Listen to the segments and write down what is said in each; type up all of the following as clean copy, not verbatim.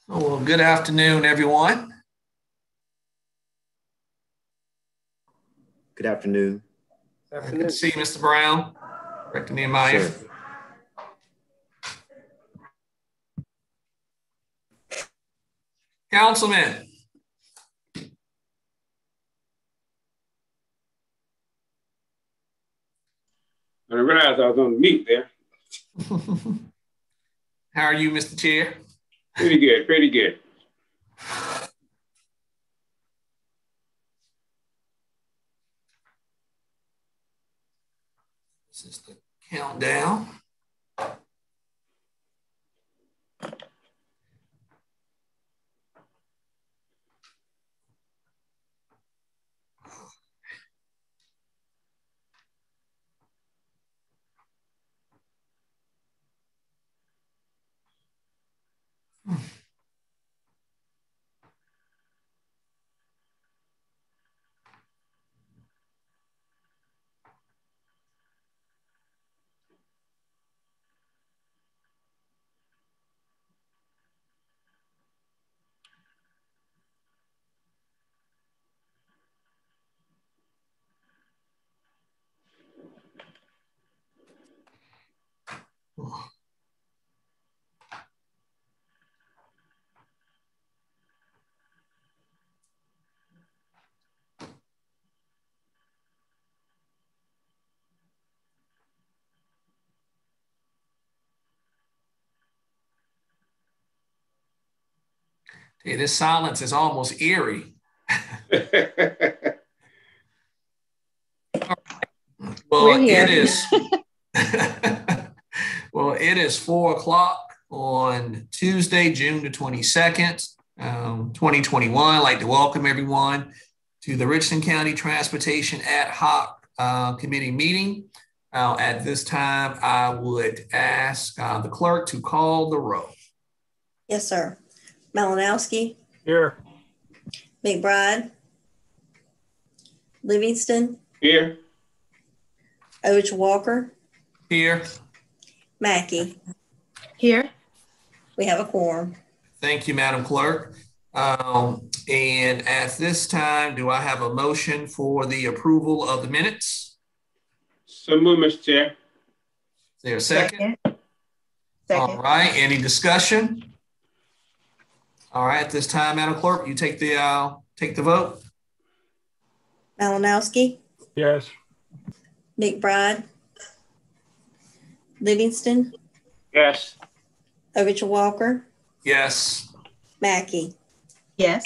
Well, good afternoon, everyone. Good afternoon. Good to see you, Mr. Brown. Director Nehemiah. Sir. Councilman. I realized I was on mute there. How are you, Mr. Chair? Pretty good, pretty good. This is the countdown. Hey, this silence is almost eerie. Well, it is. Well, it is 4 o'clock on Tuesday, June the 22nd, 2021. I'd like to welcome everyone to the Richland County Transportation Ad Hoc Committee meeting. At this time, I would ask the clerk to call the roll. Yes, sir. Malinowski. Here. McBride. Livingston. Here. Ovich Walker. Here. Mackey. Here. We have a quorum. Thank you, Madam Clerk. And at this time, do I have a motion for the approval of the minutes? So move, Mr. Chair. Is there a second? Second. All right. Any discussion? All right. At this time, Madam Clerk, you take the vote. Malinowski. Yes. McBride. Livingston. Yes. Ovich Walker. Yes. Mackey. Yes.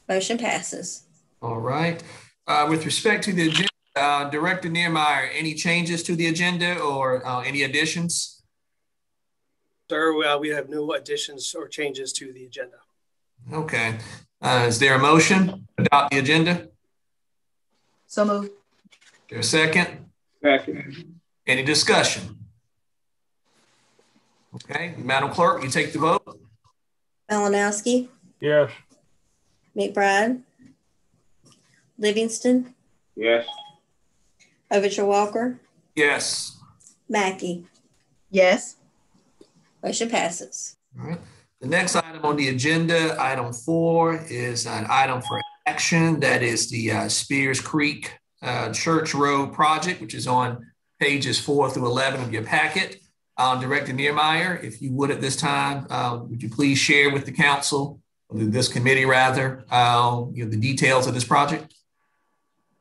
Motion passes. All right. With respect to the agenda, Director Nehemiah, any changes to the agenda or any additions? Sir, we have no additions or changes to the agenda. Okay. Is there a motion to adopt the agenda? So moved. Is there a second? Second. Any discussion? Okay. Madam Clerk, you take the vote. Malinowski. Yes. McBride. Livingston. Yes. Ovich Walker. Yes. Mackey. Yes. Motion passes. All right. The next item on the agenda, item 4, is an item for action. That is the Spears Creek Church Road project, which is on pages 4 through 11 of your packet. Director Nehemiah, if you would at this time, would you please share with the council, this committee rather, the details of this project?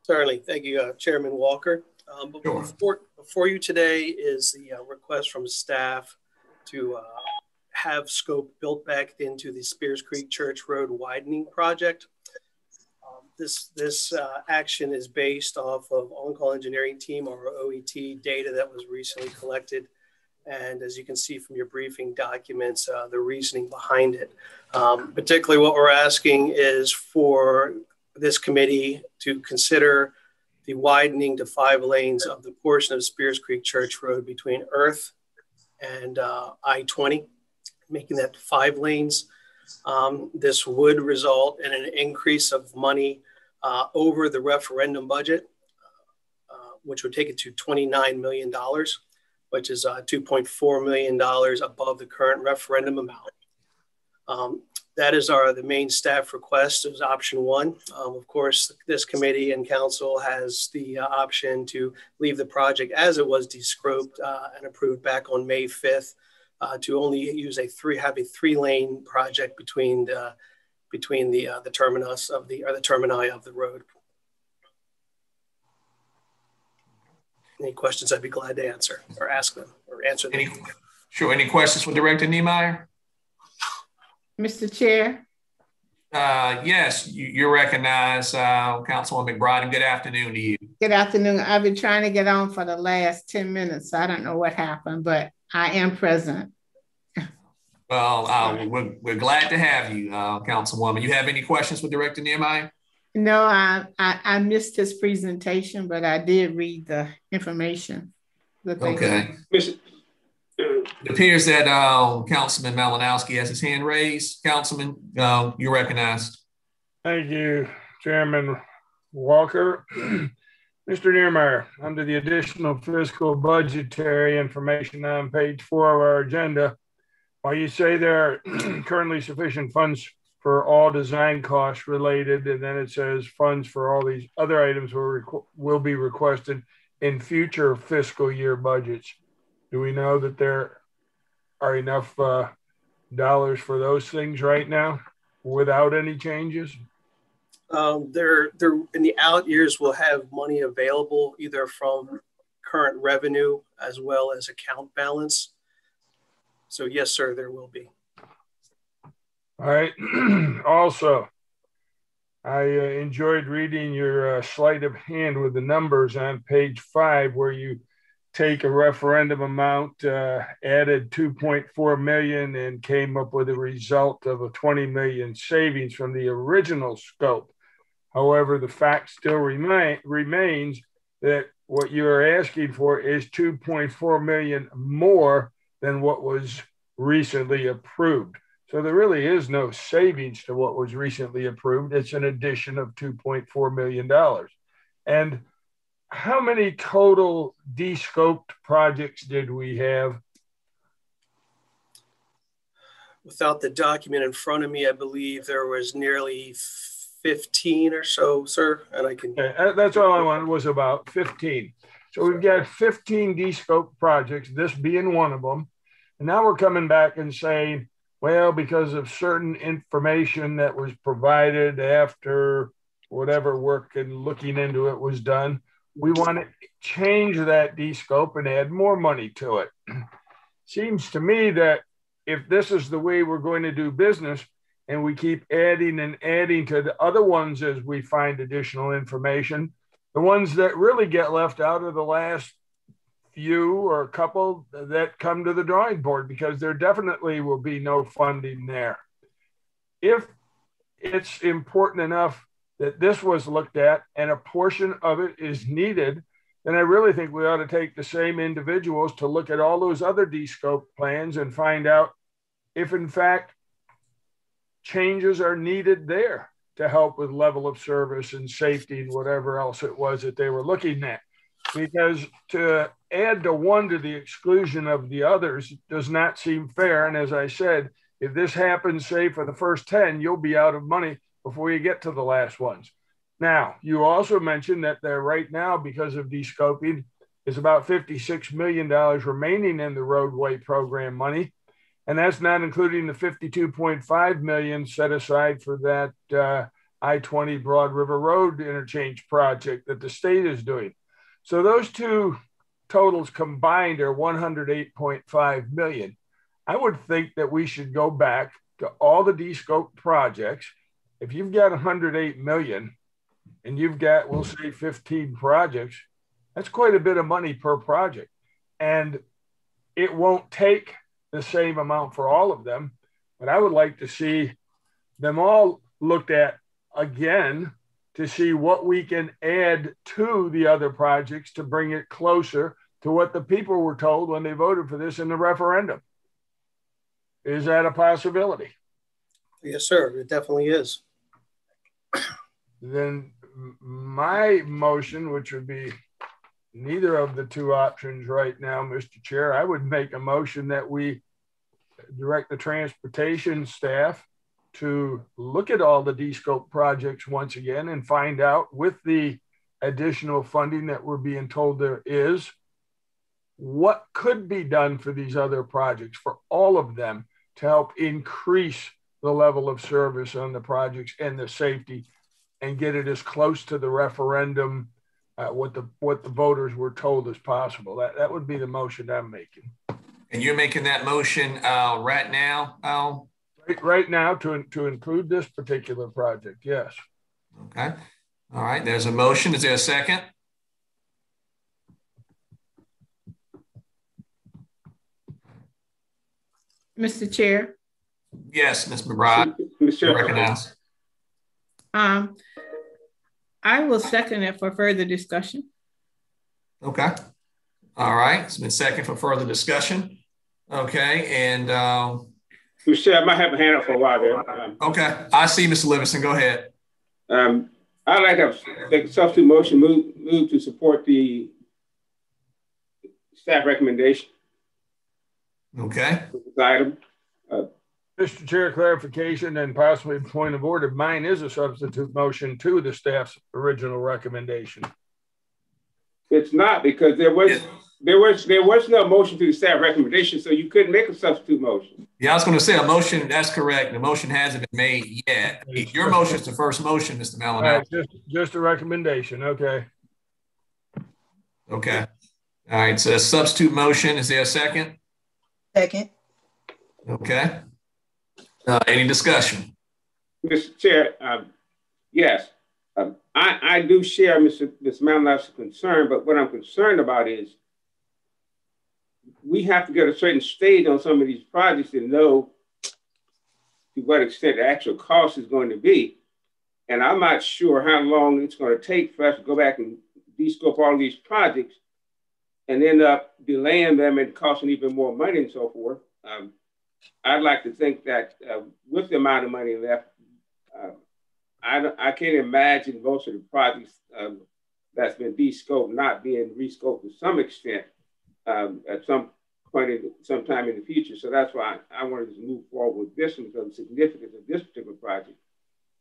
Certainly. Thank you, Chairman Walker. Sure. Before you today is the request from staff to have scope built back into the Spears Creek Church Road widening project. This action is based off of On-Call Engineering Team, or OET, data that was recently collected. And as you can see from your briefing documents, the reasoning behind it. Particularly what we're asking is for this committee to consider the widening to 5 lanes of the portion of Spears Creek Church Road between Earth and I-20, making that 5 lanes. This would result in an increase of money over the referendum budget, which would take it to $29 million, which is $2.4 million above the current referendum amount. That is the main staff request is option one. Of course, this committee and council has the option to leave the project as it was descoped and approved back on May 5th to only use have a 3-lane project between the terminus of the termini of the road. Any questions? I'd be glad to answer or ask them or answer them. Sure. Any questions for Director Niemeyer? Mr. Chair. Yes, you're recognized, Councilwoman McBride, and good afternoon to you. Good afternoon. I've been trying to get on for the last 10 minutes. So I don't know what happened, but I am present. Well, we're glad to have you, Councilwoman. You have any questions for Director Niemeyer? No, I missed his presentation, but I did read the information. Okay. It appears that Councilman Malinowski has his hand raised. Councilman, you're recognized. Thank you, Chairman Walker. Mr. Niemeyer, under the additional fiscal budgetary information on page 4 of our agenda, while you say there are currently sufficient funds for all design costs related, and then it says funds for all these other items will be requested in future fiscal year budgets. Do we know that there are enough dollars for those things right now without any changes? They're in the out years, we'll have money available either from current revenue as well as account balance. So yes, sir, there will be. All right. Also, I enjoyed reading your sleight of hand with the numbers on page 5, where you take a referendum amount, added 2.4 million and came up with a result of a 20 million savings from the original scope. However, the fact still remains that what you're asking for is 2.4 million more than what was recently approved. So there really is no savings to what was recently approved. It's an addition of $2.4 million. And how many total de-scoped projects did we have? Without the document in front of me, I believe there was nearly 15 or so, sir. And I can. Okay, that's all I wanted was about 15. So we've got 15 de-scoped projects, this being one of them. And now we're coming back and saying, well, because of certain information that was provided after whatever work and looking into it was done, we want to change that de-scope and add more money to it. Seems to me that if this is the way we're going to do business and we keep adding and adding to the other ones as we find additional information, the ones that really get left out are the last few or a couple that come to the drawing board, because there definitely will be no funding there. If it's important enough that this was looked at and a portion of it is needed, then I really think we ought to take the same individuals to look at all those other de-scope plans and find out if in fact changes are needed there to help with level of service and safety and whatever else it was that they were looking at. Because to add to one to the exclusion of the others does not seem fair. And as I said, if this happens, say for the first 10, you'll be out of money before you get to the last ones. Now, you also mentioned that there right now, because of de-scoping, is about $56 million remaining in the roadway program money. And that's not including the $52.5 million set aside for that I-20 Broad River Road interchange project that the state is doing. So those two totals combined are $108.5 million. I would think that we should go back to all the de-scoped projects. If you've got $108 million and you've got, we'll say 15 projects, that's quite a bit of money per project. And it won't take the same amount for all of them, but I would like to see them all looked at again to see what we can add to the other projects to bring it closer to what the people were told when they voted for this in the referendum. Is that a possibility? Yes, sir, it definitely is. Then my motion, which would be neither of the two options right now, Mr. Chair, I would make a motion that we direct the transportation staff to look at all the descope projects once again and find out, with the additional funding that we're being told there is, what could be done for these other projects, for all of them, to help increase the level of service on the projects and the safety, and get it as close to the referendum, what the voters were told as possible. That would be the motion I'm making. And you're making that motion right now, Al? Right now to include this particular project, yes. Okay. All right. There's a motion. Is there a second? Mr. Chair. Yes, Ms. McBride. Mr. Recognize. I will second it for further discussion. Okay. All right. It's been second for further discussion. Okay. And Michelle, I might have a hand up for a while there. okay. I see Mr. Livingston. Go ahead. I'd like to make a substitute motion move to support the staff recommendation. Okay. For this item. Mr. Chair, clarification and possibly a point of order. Mine is a substitute motion to the staff's original recommendation. It's not, because there was no motion to the staff recommendation, so you couldn't make a substitute motion. Yeah, I was going to say a motion. That's correct. The motion hasn't been made yet. Your motion is the first motion, Mr. Malinowski. Right, just a recommendation. Okay. Okay. All right. So a substitute motion. Is there a second? Second. Okay. Any discussion? Mr. Chair, yes, I do share Ms. Malinowski's concern, but what I'm concerned about is we have to get a certain stage on some of these projects to know to what extent the actual cost is going to be. And I'm not sure how long it's going to take for us to go back and descope all these projects and end up delaying them and costing even more money and so forth. I'd like to think that with the amount of money left, I can't imagine most of the projects that's been descoped not being rescoped to some extent at some point sometime in the future. So that's why I wanted to move forward with this one, because of the significance of this particular project,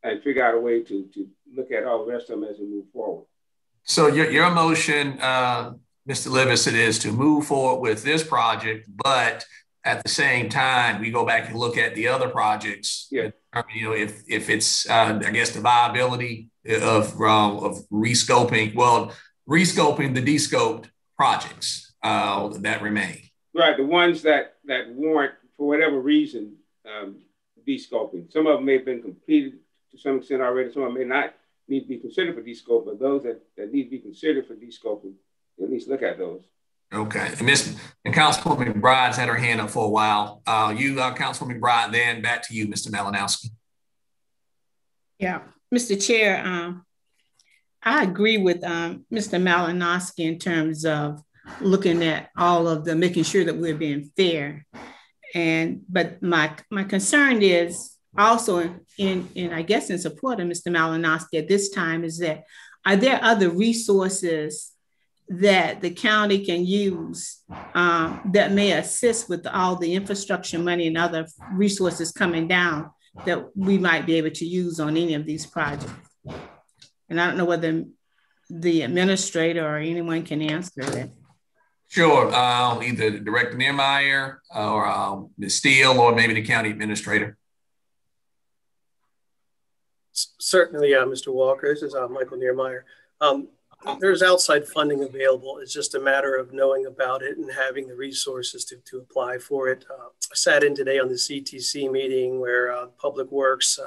and figure out a way to look at all the rest of them as we move forward. So your motion, Mr. Livingston, is to move forward with this project, but at the same time, we go back and look at the other projects. Yeah. You know, if it's, I guess, the viability of rescoping the descoped projects that remain. Right, the ones that warrant, for whatever reason, descoping. Some of them may have been completed to some extent already. Some of them may not need to be considered for descope, but those that need to be considered for descoping, at least look at those. Okay, and Councilwoman McBride's had her hand up for a while. Councilwoman McBride, then back to you, Mr. Malinowski. Yeah, Mr. Chair, I agree with Mr. Malinowski in terms of looking at all of making sure that we're being fair. But my concern is also in I guess in support of Mr. Malinowski at this time is that, are there other resources that the county can use that may assist with all the infrastructure money and other resources coming down that we might be able to use on any of these projects? And I don't know whether the administrator or anyone can answer that. Sure, either Director Nehmeyer or Ms. Steele, or maybe the county administrator. Certainly, Mr. Walker. This is Michael Nehmeyer. There's outside funding available. It's just a matter of knowing about it and having the resources to apply for it. I sat in today on the CTC meeting where Public Works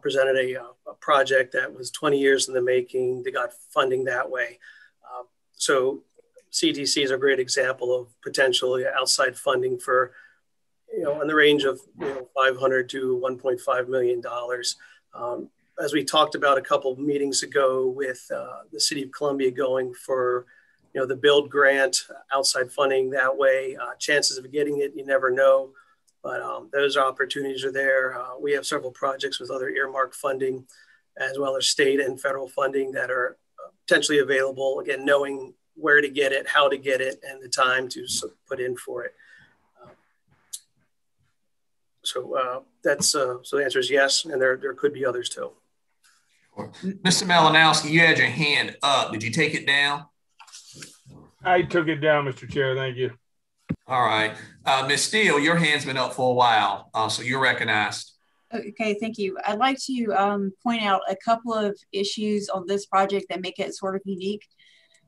presented a project that was 20 years in the making. They got funding that way. So CTC is a great example of potentially outside funding for, in the range of $500 to $1.5 million. As we talked about a couple of meetings ago with the City of Columbia going for, the build grant, outside funding that way, chances of getting it, you never know, but those opportunities are there. We have several projects with other earmark funding, as well as state and federal funding that are potentially available. Again, knowing where to get it, how to get it, and the time to put in for it. So the answer is yes, and there could be others too. Mr. Malinowski, you had your hand up. Did you take it down? I took it down, Mr. Chair. Thank you. All right. Ms. Steele, your hand's been up for a while, so you're recognized. Okay, thank you. I'd like to point out a couple of issues on this project that make it sort of unique.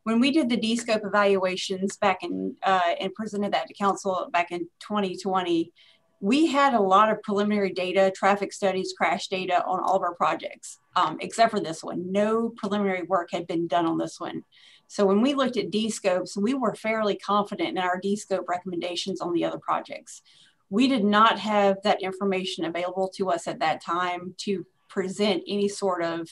When we did the D-scope evaluations back in and presented that to council back in 2020, we had a lot of preliminary data, traffic studies, crash data on all of our projects, except for this one. No preliminary work had been done on this one. So when we looked at D-scopes, we were fairly confident in our D-scope recommendations on the other projects. We did not have that information available to us at that time to present any sort of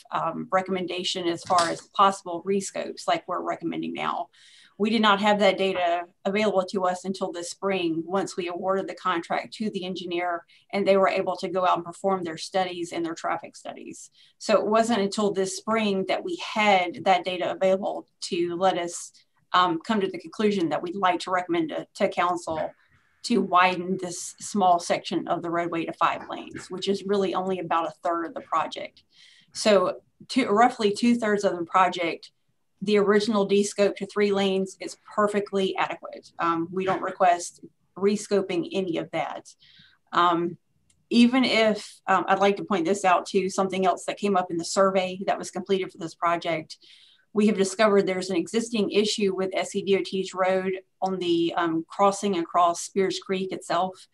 recommendation as far as possible rescopes like we're recommending now. We did not have that data available to us until this spring, once we awarded the contract to the engineer and they were able to go out and perform their studies and their traffic studies. So it wasn't until this spring that we had that data available to let us come to the conclusion that we'd like to recommend to council to widen this small section of the roadway to 5 lanes, which is really only about 1/3 of the project. So roughly 2/3 of the project, the original D-scope to 3 lanes is perfectly adequate. We don't request rescoping any of that. Even if, I'd like to point this out to something else that came up in the survey that was completed for this project. We have discovered there's an existing issue with SCDOT's road on the crossing across Spears Creek itself.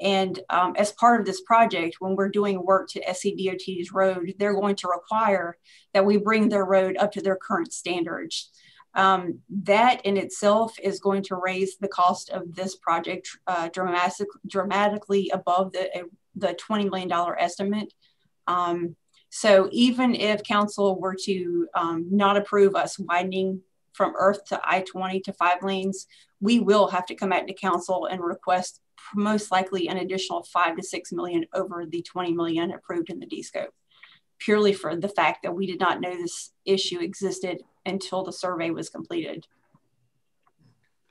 And as part of this project, when we're doing work to SCDOT's road, they're going to require that we bring their road up to their current standards. That in itself is going to raise the cost of this project dramatically above the $20 million estimate. So even if council were to not approve us widening from Earth to I-20 to 5 lanes, we will have to come back to council and request most likely an additional $5 to $6 million over the $20 million approved in the D-scope, purely for the fact that we did not know this issue existed until the survey was completed.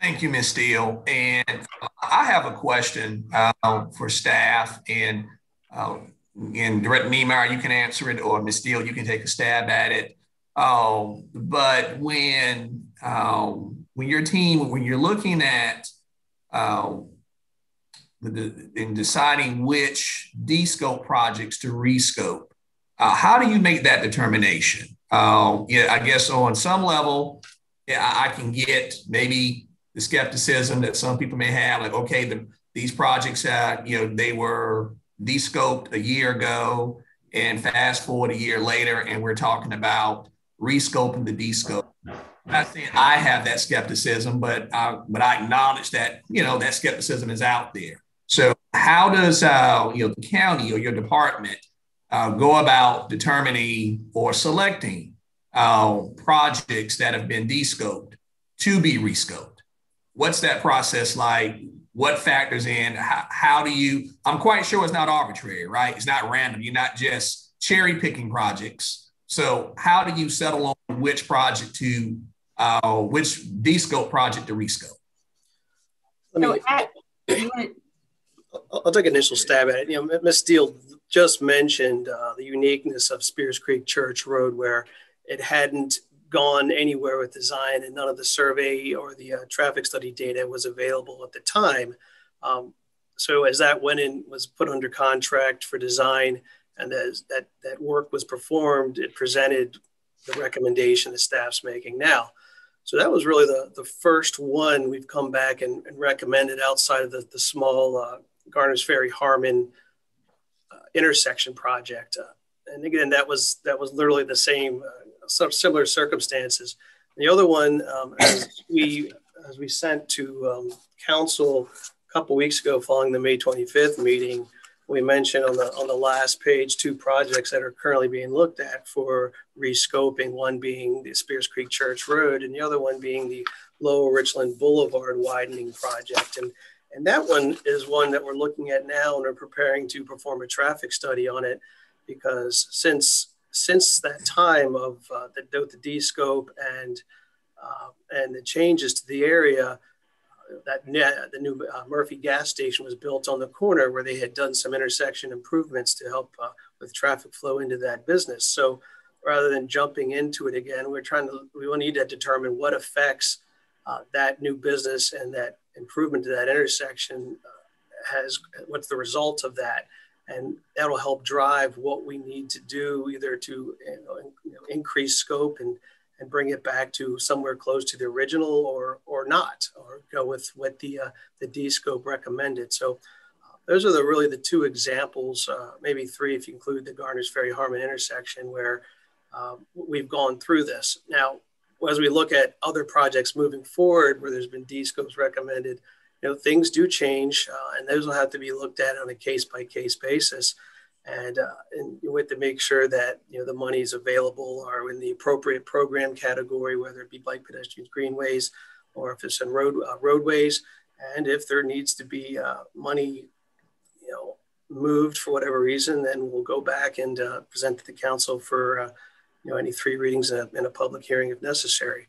Thank you, Ms. Steele. And I have a question for staff, and Director Niemeyer, you can answer it, or Ms. Steele, you can take a stab at it. But when your team, when you're looking at in deciding which D-scope projects to rescope, how do you make that determination? Yeah, I guess on some level, yeah, I can get maybe the skepticism that some people may have, like, okay, these projects, they were D-scoped a year ago, and fast forward a year later, and we're talking about rescoping the D-scope. I'm not saying I have that skepticism, but I acknowledge that, that skepticism is out there. So how does, the county or your department go about determining or selecting projects that have been D-scoped to be rescoped? What's that process like? What factors in? How do you, I'm quite sure it's not arbitrary, right? It's not random. You're not just cherry picking projects. So how do you settle on which project to, which D-scope project to rescope? I'll take an initial stab at it. Ms. Steele just mentioned the uniqueness of Spears Creek Church Road, where it hadn't gone anywhere with design and none of the survey or the traffic study data was available at the time. So as that went in, was put under contract for design, and as that work was performed, it presented the recommendation the staff's making now. So that was really the first one we've come back and recommended outside of the small Garner's Ferry Harmon intersection project. And again, that was literally the same, some similar circumstances. The other one, as we sent to council a couple weeks ago following the May 25th meeting, we mentioned on the last page 2 projects that are currently being looked at for rescoping, one being the Spears Creek Church Road and the other one being the Lower Richland Boulevard widening project. And that one is one that we're looking at now and are preparing to perform a traffic study on it, because since that time of the D-scope and the changes to the area, the new Murphy gas station was built on the corner where they had done some intersection improvements to help with traffic flow into that business. So rather than jumping into it again, we will need to determine what affects that new business and that improvement to that intersection what's the result of that. And that'll help drive what we need to do, either to increase scope and bring it back to somewhere close to the original or not, or go with what the D-scope recommended. So those are really the two examples, maybe three if you include the Garners Ferry Harmon intersection, where we've gone through this. Now, as we look at other projects moving forward where there's been D-scopes recommended, things do change, and those will have to be looked at on a case-by-case basis, and we have to make sure that the monies available are in the appropriate program category, whether it be bike, pedestrians, greenways, or if it's in roadways, and if there needs to be money, moved for whatever reason, then we'll go back and present to the council for any 3 readings in a public hearing if necessary.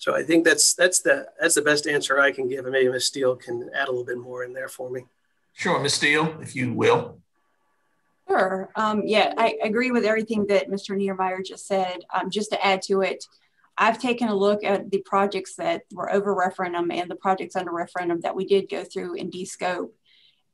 So I think that's the best answer I can give, and maybe Ms. Steele can add a little bit more in there for me. Sure, Ms. Steele, if you will. Sure. Yeah, I agree with everything that Mr. Niedermeyer just said. Just to add to it, I've taken a look at the projects that were over referendum and the projects under referendum that we did go through in D-scope.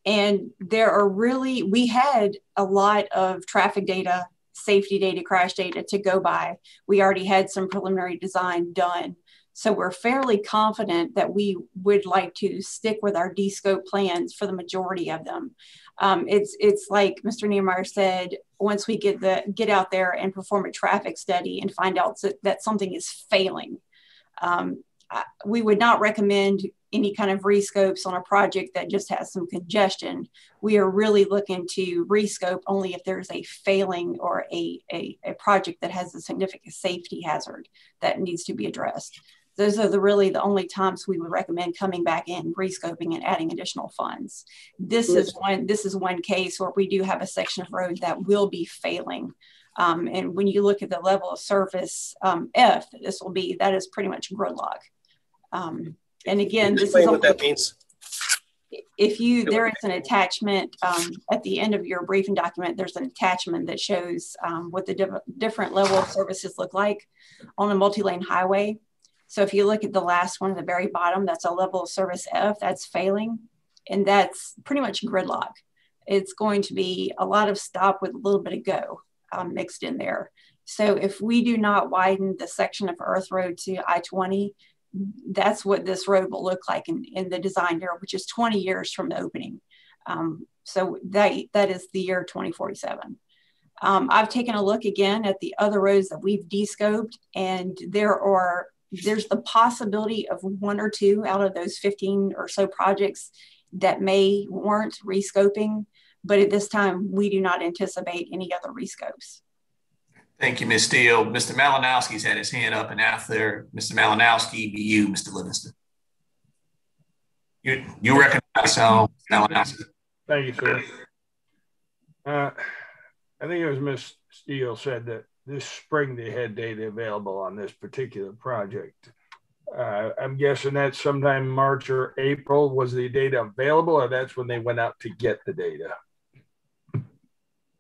And we had a lot of traffic data, safety data, crash data to go by. We already had some preliminary design done. So we're fairly confident that we would like to stick with our D-scope plans for the majority of them. It's like Mr. Niedermeyer said, once we get out there and perform a traffic study and find out that something is failing, we would not recommend any kind of rescopes on a project that just has some congestion. We are really looking to rescope only if there's a failing or a project that has a significant safety hazard that needs to be addressed. Those are really the only times we would recommend coming back in, rescoping and adding additional funds. This is one case where we do have a section of road that will be failing. And when you look at the level of surface F, that is pretty much gridlock. And again, this is what that means. There is an attachment at the end of your briefing document. There's an attachment that shows what the different level of services look like on a multi-lane highway. So if you look at the last one at the very bottom, that's a level of service F, that's failing, and that's pretty much gridlock. It's going to be a lot of stop with a little bit of go mixed in there. So if we do not widen the section of Earth Road to I-20, that's what this road will look like in the design year, which is 20 years from the opening. So that is the year 2047. I've taken a look again at the other roads that we've de-scoped, and there's the possibility of 1 or 2 out of those 15 or so projects that may warrant rescoping, but at this time, we do not anticipate any other rescopes. Thank you, Ms. Steele. Mr. Malinowski's had his hand up, and after Mr. Malinowski, be you, Mr. Livingston. You recognize Malinowski. Thank you, sir. I think it was Ms. Steele said that this spring they had data available on this particular project. I'm guessing that's sometime March or April. Was the data available, or that's when they went out to get the data?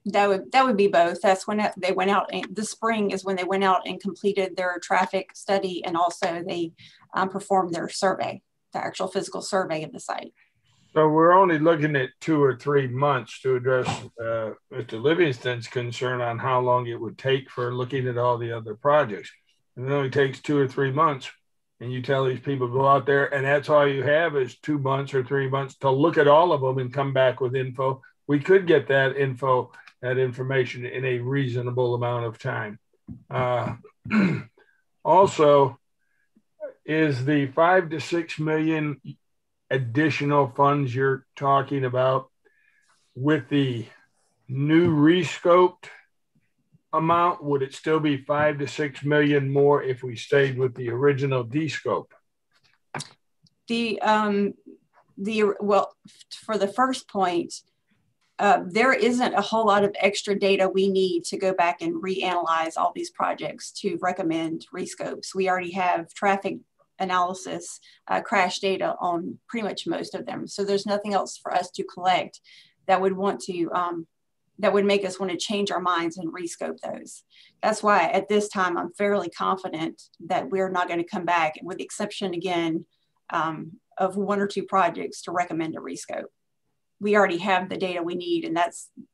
That would be both. That's when they went out. The spring is when they went out and completed their traffic study, and also they performed their survey, the actual physical survey of the site. So we're only looking at 2 or 3 months to address Mr. Livingston's concern on how long it would take for looking at all the other projects. And it only takes 2 or 3 months. And you tell these people go out there, and that's all you have is 2 months or 3 months to look at all of them and come back with info. We could get that information in a reasonable amount of time. Also, is the 5 to 6 million additional funds you're talking about with the new rescoped amount, would it still be 5 to 6 million more if we stayed with the original D-scope? Well, for the first point, there isn't a whole lot of extra data we need to go back and reanalyze all these projects to recommend rescopes. We already have traffic analysis, crash data on pretty much most of them. So there's nothing else for us to collect that would want to, that would make us want to change our minds and rescope those. That's why at this time, I'm fairly confident that we're not going to come back, with the exception again of 1 or 2 projects, to recommend a rescope. We already have the data we need, and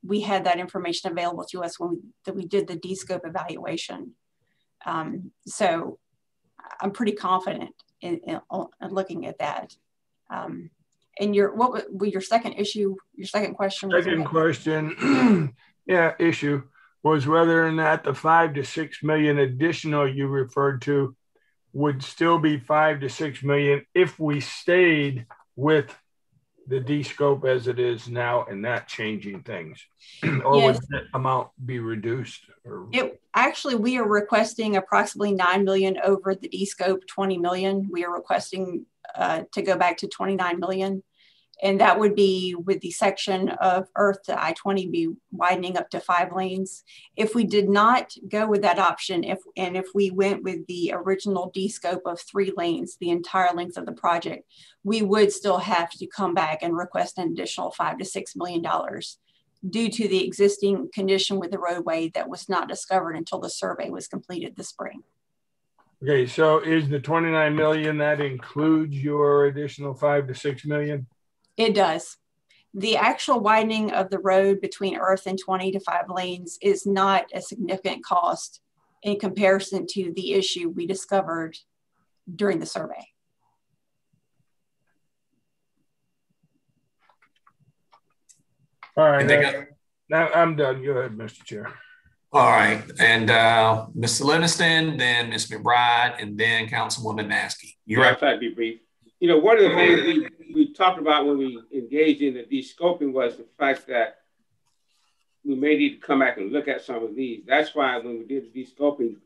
we had that information available to us when we did the D-scope evaluation. So I'm pretty confident in looking at that. And what was your second issue? Your second question? Second question, issue was whether or not the 5 to 6 million additional you referred to would still be 5 to 6 million if we stayed with the D-scope as it is now and not changing things, or yes, would that amount be reduced? Actually, we are requesting approximately 9 million over the D-scope 20 million. We are requesting to go back to 29 million. And that would be with the section of Earth to I-20 be widening up to 5 lanes. If we did not go with that option, if we went with the original D-scope of 3 lanes, the entire length of the project, we would still have to come back and request an additional $5 to $6 million due to the existing condition with the roadway that was not discovered until the survey was completed this spring. Okay, so is the 29 million, that includes your additional 5 to 6 million? It does. The actual widening of the road between Earth and 20 to 5 lanes is not a significant cost in comparison to the issue we discovered during the survey. All right, now I'm done. Go ahead, Mr. Chair. All right, and Mr. Livingston, then Ms. McBride, and then Councilwoman Maskey. You're right. I'll try to be brief. You know, one of the things we talked about when we engaged in the de-scoping was the fact that we may need to come back and look at some of these. That's why when we did the de-scoping,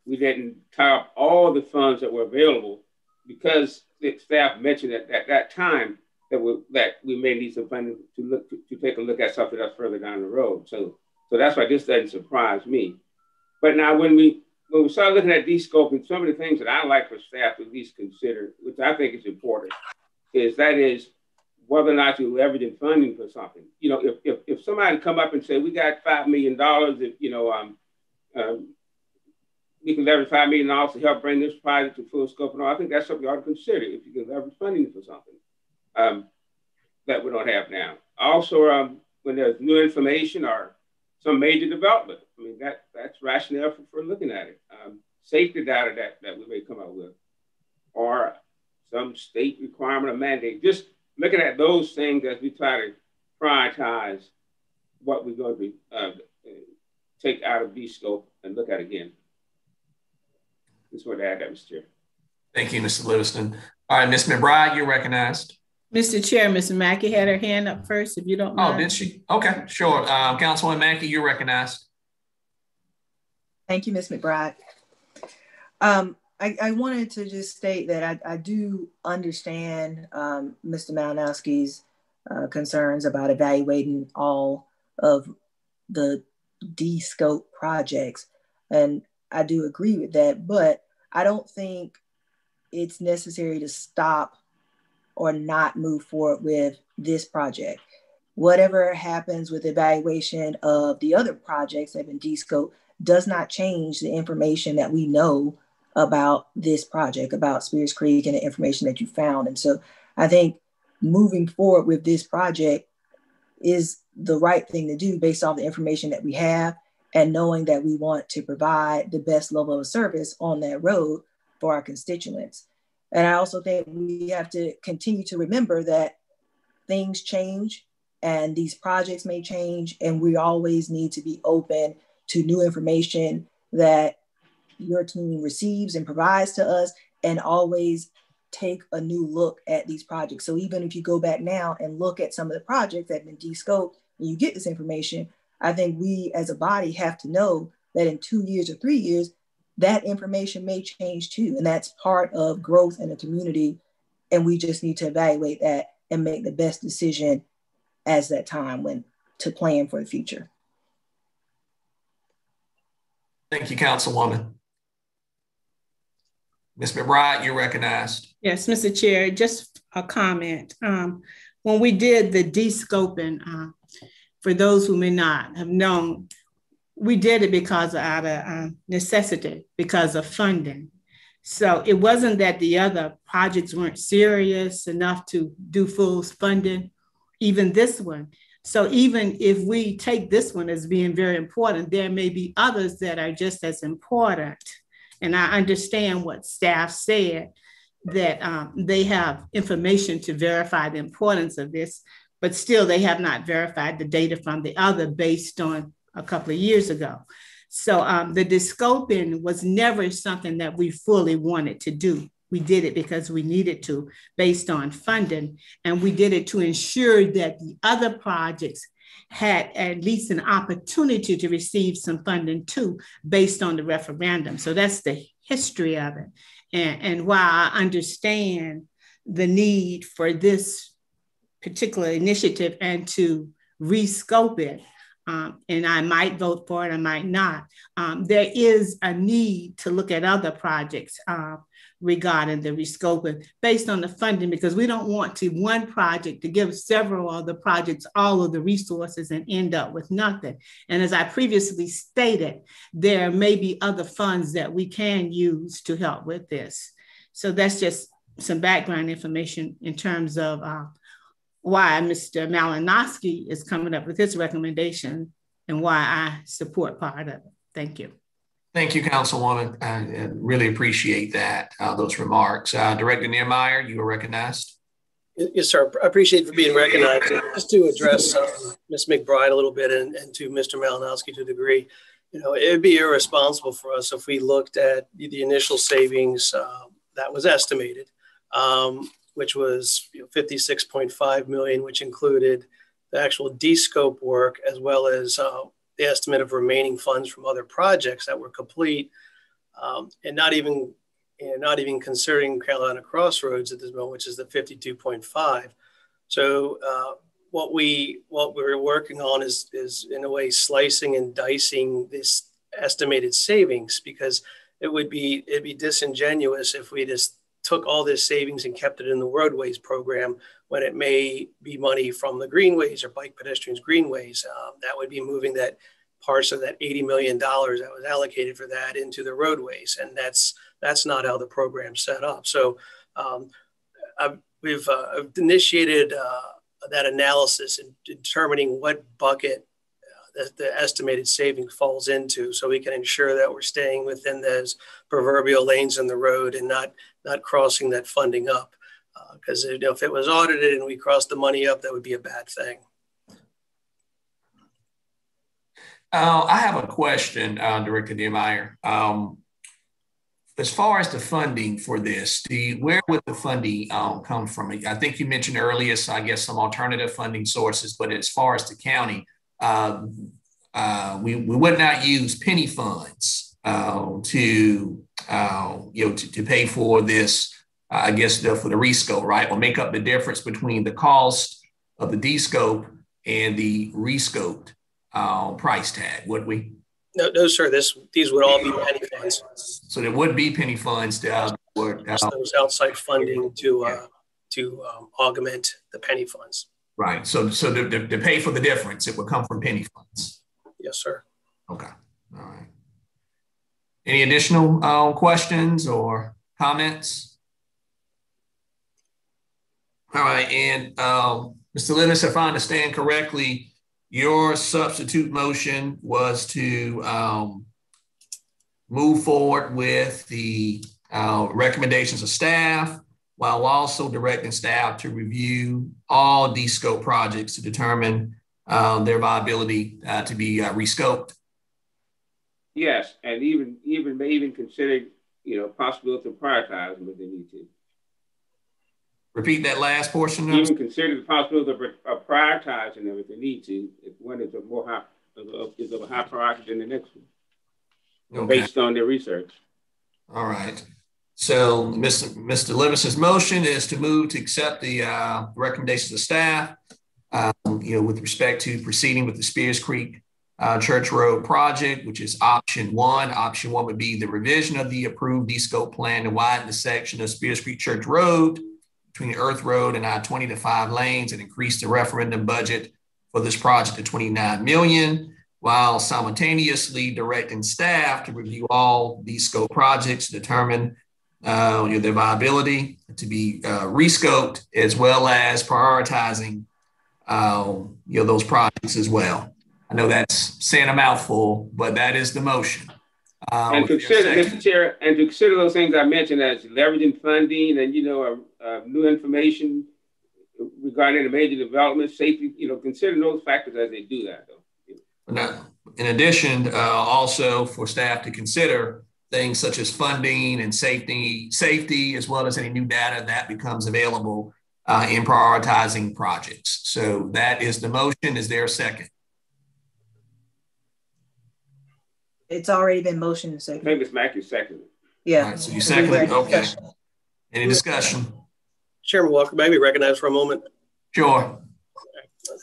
we didn't tie up all the funds that were available, because the staff mentioned at that time that we may need some funding to take a look at something that's further down the road. So that's why this doesn't surprise me. But now when we start looking at de-scoping, some of the things that I like for staff to at least consider, which I think is important, is whether or not you leverage in funding for something. You know, if somebody come up and say, we got $5 million, we can leverage $5 million to help bring this project to full scope and all, I think that's something you ought to consider, if you can leverage funding for something that we don't have now. Also, when there's new information or some major development, I mean, that's rationale for looking at it. Safety data that we may come up with, or some state requirement or mandate. Just looking at those things as we try to prioritize what we're going to take out of D-scope and look at again. Just want to add that, Mr. Chair. Thank you, Mr. Livingston. All right, Ms. McBride, you're recognized. Mr. Chair, Ms. Mackey had her hand up first, if you don't mind. Oh, did she? Okay, sure. Councilwoman Mackey, you're recognized. Thank you, Ms. McBride. I wanted to just state that I do understand Mr. Malinowski's concerns about evaluating all of the D-scope projects. And I do agree with that, but I don't think it's necessary to stop or not move forward with this project. Whatever happens with evaluation of the other projects that have been D-scope does not change the information that we know about this project, about Spears Creek, and the information that you found. And so I think moving forward with this project is the right thing to do based off the information that we have, and knowing that we want to provide the best level of service on that road for our constituents. And I also think we have to continue to remember that things change and these projects may change, and we always need to be open to new information that your team receives and provides to us, and always take a new look at these projects. So even if you go back now and look at some of the projects that have been de-scoped and you get this information, I think we as a body have to know that in 2 years or 3 years, that information may change too. And that's part of growth in a community. And we just need to evaluate that and make the best decision as that time when to plan for the future. Thank you, Councilwoman. Ms. McBride, you're recognized. Yes, Mr. Chair, just a comment. When we did the de-scoping, for those who may not have known, we did it because out of necessity, because of funding. So it wasn't that the other projects weren't serious enough to do full funding, even this one. So even if we take this one as being very important, there may be others that are just as important. And I understand what staff said, that they have information to verify the importance of this, but still they have not verified the data from the other based on a couple of years ago. So the de-scoping was never something that we fully wanted to do. We did it because we needed to, based on funding, and we did it to ensure that the other projects had at least an opportunity to receive some funding too, based on the referendum. So that's the history of it. And while I understand the need for this particular initiative and to rescope it, and I might vote for it, I might not, there is a need to look at other projects regarding the rescoping based on the funding, because we don't want to one project to give several other projects all of the resources and end up with nothing. And as I previously stated, there may be other funds that we can use to help with this. So that's just some background information in terms of why Mr. Malinowski is coming up with his recommendation and why I support part of it. Thank you. Thank you, Councilwoman. I really appreciate that, those remarks. Director Niemeyer, you are recognized. Yes, sir. I appreciate it for being recognized. Just to address Ms. McBride a little bit and to Mr. Malinowski to a degree, you know, it would be irresponsible for us if we looked at the initial savings that was estimated, which was 56.5 million, which included the actual de-scope work as well as the estimate of remaining funds from other projects that were complete, and not even considering Carolina Crossroads at this moment, which is the 52.5. So what we're working on is in a way slicing and dicing this estimated savings, because it'd be disingenuous if we just took all this savings and kept it in the roadways program when it may be money from the greenways or bike pedestrians greenways. That would be moving that parts of that $80 million that was allocated for that into the roadways. And that's not how the program's set up. So we've initiated that analysis in determining what bucket the estimated savings falls into, so we can ensure that we're staying within those proverbial lanes in the road and not crossing that funding up. Because if it was audited and we crossed the money up, that would be a bad thing. I have a question, Director Niemeyer. As far as the funding for this, where would the funding come from? I think you mentioned earlier, so I guess some alternative funding sources, but as far as the county, we would not use penny funds to pay for this. I guess for the rescope, right? Or make up the difference between the cost of the de-scope and the rescoped price tag, would we? No, sir. These would all be penny funds. So there would be penny funds to those outside funding to augment the penny funds. Right. So to pay for the difference, it would come from penny funds. Yes, sir. Okay. All right. Any additional questions or comments? All right. And Mr. Littis, if I understand correctly, your substitute motion was to move forward with the recommendations of staff, while also directing staff to review all de-scope projects to determine their viability to be rescoped. Yes, and even consider, possibility of prioritizing if they need to. Repeat that last portion. Even consider the possibility of prioritizing them if they need to, if one is of a high priority than the next one, okay, based on their research. All right. So Mr. Levis's motion is to move to accept the recommendations of staff, with respect to proceeding with the Spears Creek Church Road project, which is option one. Option one would be the revision of the approved descope plan to widen the section of Spears Creek Church Road between Earth Road and I-20 to 5 lanes and increase the referendum budget for this project to $29 million, while simultaneously directing staff to review all descope projects to determine their viability to be rescoped, as well as prioritizing those projects as well. I know that's saying a mouthful, but that is the motion. And to consider, Mr. Chair, and to consider those things I mentioned as leveraging funding and, new information regarding the major development, safety, consider those factors as they do that, though. Now, in addition, also for staff to consider things such as funding and safety, as well as any new data that becomes available in prioritizing projects. So that is the motion. Is there a second? It's already been motioned and seconded. I think Ms. Mackey seconded. Yeah. All right, so you seconded, okay. Any discussion? Chairman Walker, may I be recognized for a moment? Sure.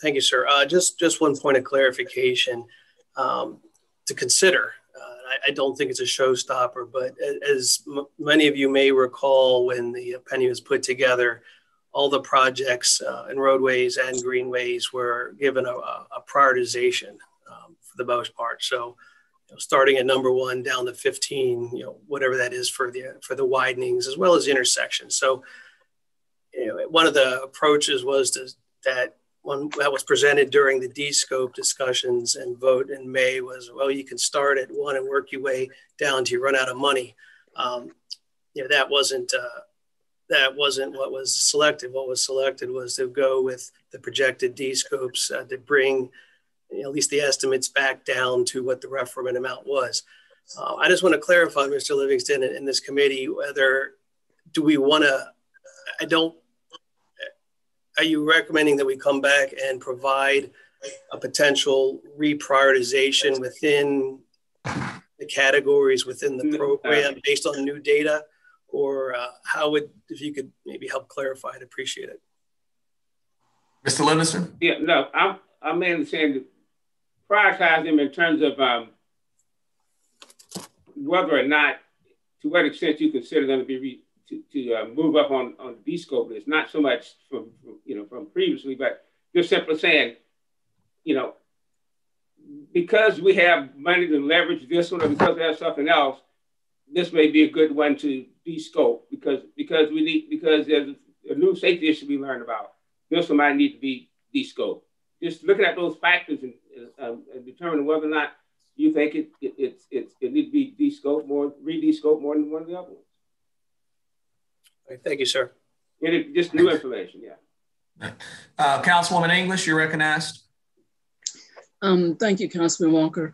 Thank you, sir. Just one point of clarification to consider. I don't think it's a showstopper, but as many of you may recall, when the penny was put together, all the projects and roadways and greenways were given a prioritization for the most part. So starting at number 1 down to 15, whatever that is for the widenings as well as intersections. So one of the approaches was that was presented during the descope discussions and vote in May was, well, you can start at 1 and work your way down till you run out of money. That wasn't what was selected. What was selected was to go with the projected descopes to bring at least the estimates back down to what the referendum amount was. I just want to clarify, Mr. Livingston, in this committee, whether do we want to, are you recommending that we come back and provide a potential reprioritization within the categories within the program based on new data? Or if you could maybe help clarify, I'd appreciate it. Mr. Livingston? Yeah, no, I'm mainly saying to prioritize them in terms of whether or not, to what extent you consider them to be to move up on the descope list. Not so much from previously, but just simply saying, because we have money to leverage this one, or because we have something else, this may be a good one to descope because there's a new safety issue we learned about. This one might need to be descoped. Just looking at those factors and determining whether or not you think it needs to be descoped more, re-descoped more than one of the other ones. Right, thank you, sir. And just new information, yeah. Councilwoman English, you're recognized. Thank you, Councilman Walker.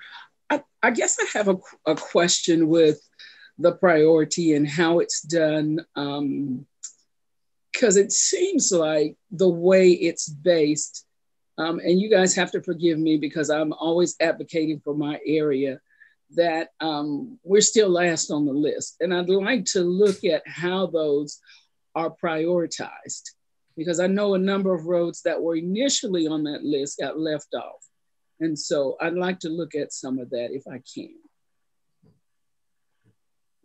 I guess I have a question with the priority and how it's done, because it seems like the way it's based, and you guys have to forgive me because I'm always advocating for my area, that we're still last on the list. And I'd like to look at how those are prioritized, because I know a number of roads that were initially on that list got left off. And so I'd like to look at some of that if I can.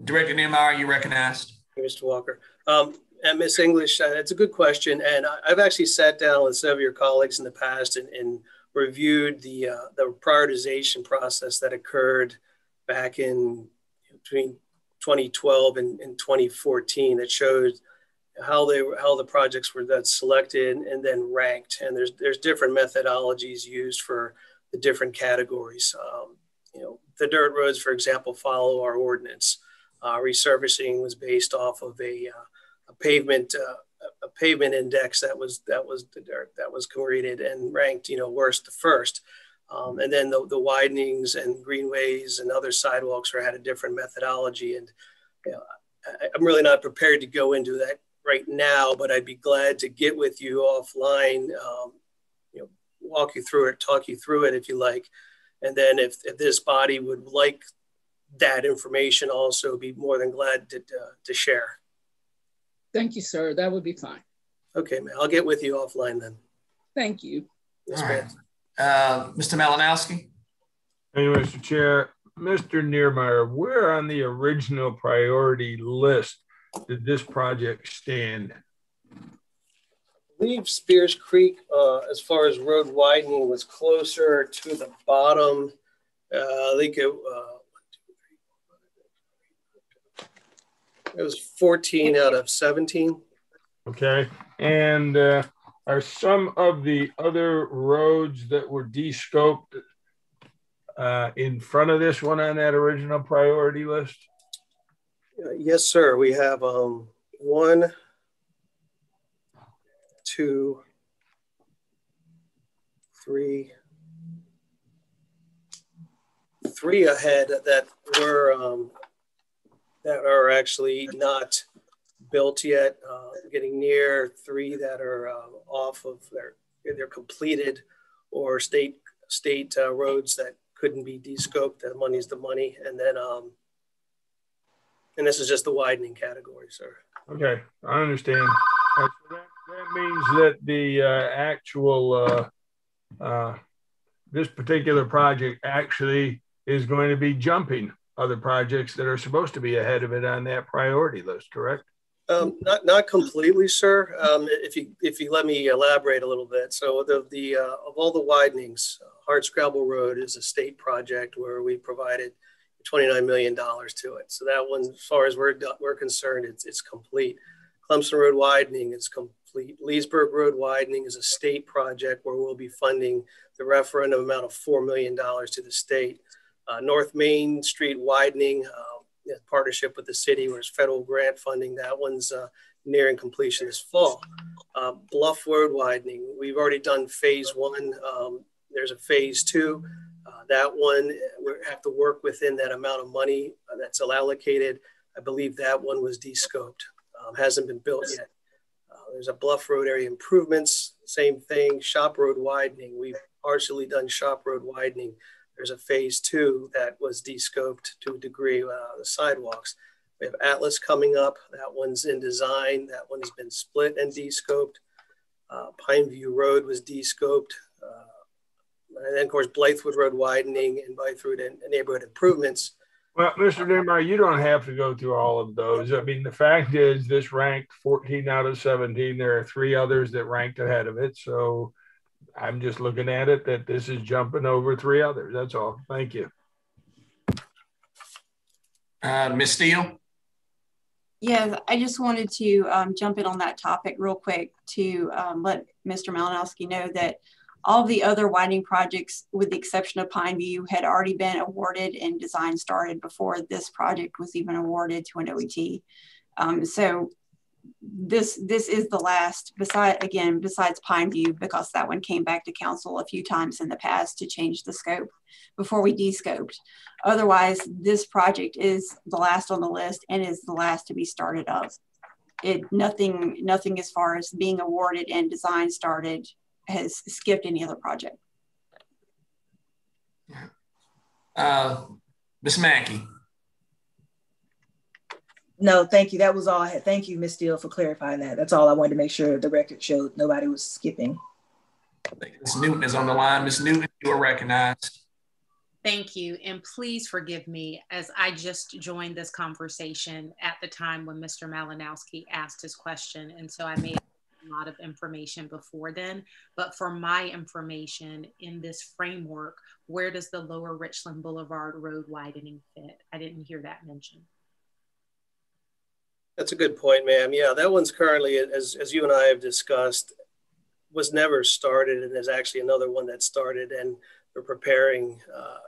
Director Nehemiah, you recognized. Mr. Walker. And Ms. English, it's a good question. And I've actually sat down with some of your colleagues in the past and reviewed the prioritization process that occurred back in between 2012 and 2014 that showed how the projects were selected and then ranked. And there's different methodologies used for the different categories. The dirt roads, for example, follow our ordinance. Resurfacing was based off of a pavement index that was the dirt that was created and ranked worst to first. And then the widenings and greenways and other sidewalks had a different methodology. And I'm really not prepared to go into that right now, but I'd be glad to get with you offline, walk you through it, talk you through it if you like. And then if this body would like that information, also be more than glad to share. Thank you, sir. That would be fine. Okay, man. I'll get with you offline then. Thank you. Yes, all right. Mr. Malinowski. Thank you, Mr. Chair. Mr. Niermeyer, where on the original priority list did this project stand? I believe Spears Creek, as far as road widening, was closer to the bottom. I think it was 14 out of 17. Okay. And are some of the other roads that were de-scoped in front of this one on that original priority list? Yes, sir. We have 1, 2, 3 ahead that are actually not built yet, getting near, 3 that are off of they're completed, or state roads that couldn't be de-scoped. The money's the money. And then and this is just the widening category, sir. Okay, I understand. So that means that the actual this particular project actually is going to be jumping other projects that are supposed to be ahead of it on that priority list, correct? Not completely, sir. If you let me elaborate a little bit. So of all the widenings, Hardscrabble Road is a state project where we provided $29 million to it. So that one, as far as we're concerned, it's complete. Clemson Road widening is complete. Leesburg Road widening is a state project where we'll be funding the referendum amount of $4 million to the state. North Main Street widening, in partnership with the city, where it's federal grant funding. That one's nearing completion this fall. Bluff Road widening, we've already done phase 1. There's a phase 2. That one, we have to work within that amount of money that's allocated. I believe that one was de-scoped, hasn't been built yet. There's a Bluff Road area improvements, same thing. Shop Road widening, we've partially done Shop Road widening. There's a phase 2 that was de-scoped to a degree, the sidewalks. We have Atlas coming up. That one's in design. That one's been split and de-scoped. Pineview Road was de-scoped. And then, of course, Blythewood Road widening and Blythewood and neighborhood improvements. Well, Mr. Niermeyer, you don't have to go through all of those. I mean, the fact is this ranked 14 out of 17. There are 3 others that ranked ahead of it. So I'm just looking at it that this is jumping over 3 others. That's all. Thank you. Ms. Steele? Yeah, I just wanted to jump in on that topic real quick to let Mr. Malinowski know that all the other widening projects, with the exception of Pineview, had already been awarded and design started before this project was even awarded to an OET. So this is the last, besides Pineview, because that one came back to council a few times in the past to change the scope before we de-scoped. Otherwise, this project is the last on the list and is the last to be started up. Nothing as far as being awarded and design started has skipped any other project. Ms. Mackey. No, thank you. That was all I had. Thank you, Ms. Steele, for clarifying that. That's all I wanted to make sure the record showed nobody was skipping. Ms. Newton is on the line. Ms. Newton, you are recognized. Thank you. And please forgive me, as I just joined this conversation at the time when Mr. Malinowski asked his question. And so I may have a lot of information before then, but for my information in this framework, where does the Lower Richland Boulevard road widening fit? I didn't hear that mentioned. That's a good point, ma'am. Yeah, that one's currently, as you and I have discussed, was never started, and there's actually another one that started, and we're preparing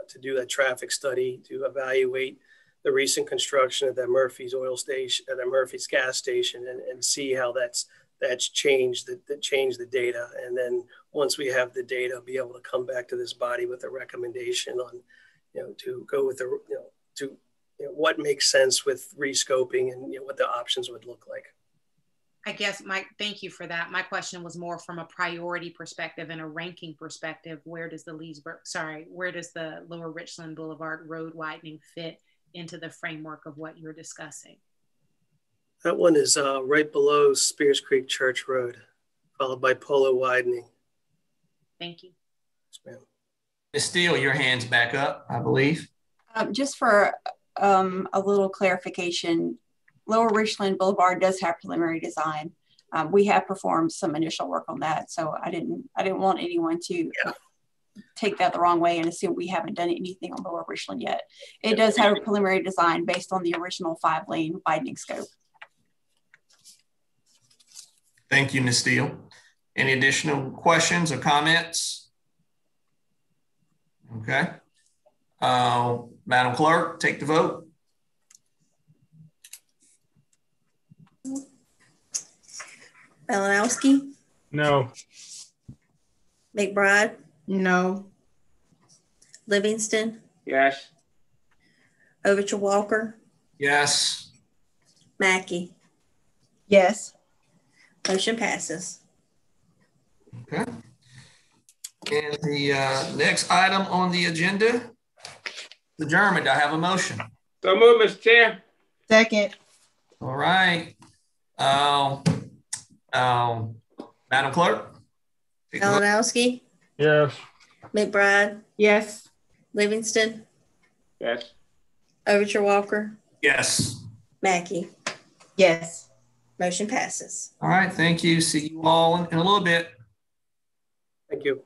to do a traffic study to evaluate the recent construction of that Murphy's oil station, that Murphy's gas station, and see how that's changed the data. And then once we have the data, be able to come back to this body with a recommendation on, to go with the, what makes sense with rescoping and what the options would look like. I guess, thank you for that. My question was more from a priority perspective and a ranking perspective. Where does the Lower Richland Boulevard road widening fit into the framework of what you're discussing? That one is right below Spears Creek Church Road, followed by Polo widening. Thank you. Yes, ma'am. Ms. Steele, your hand's back up, I believe. Just for a little clarification, Lower Richland Boulevard does have preliminary design. We have performed some initial work on that, so I didn't want anyone to take that the wrong way and assume we haven't done anything on Lower Richland yet. It does have a preliminary design based on the original 5-lane widening scope. Thank you, Ms. Steele. Any additional questions or comments? Okay. Madam Clerk, take the vote. Malinowski? No. McBride? No. Yes. Livingston? Overture Walker? Yes. Mackey? Yes. Motion passes. Okay. And the next item on the agenda, adjournment. I have a motion. So move, Mr. Chair. Second. All right. Madam Clerk? Malinowski? Yes. McBride? Yes. Livingston? Yes. Overture Walker? Yes. Mackey? Yes. Motion passes. All right. Thank you. See you all in a little bit. Thank you.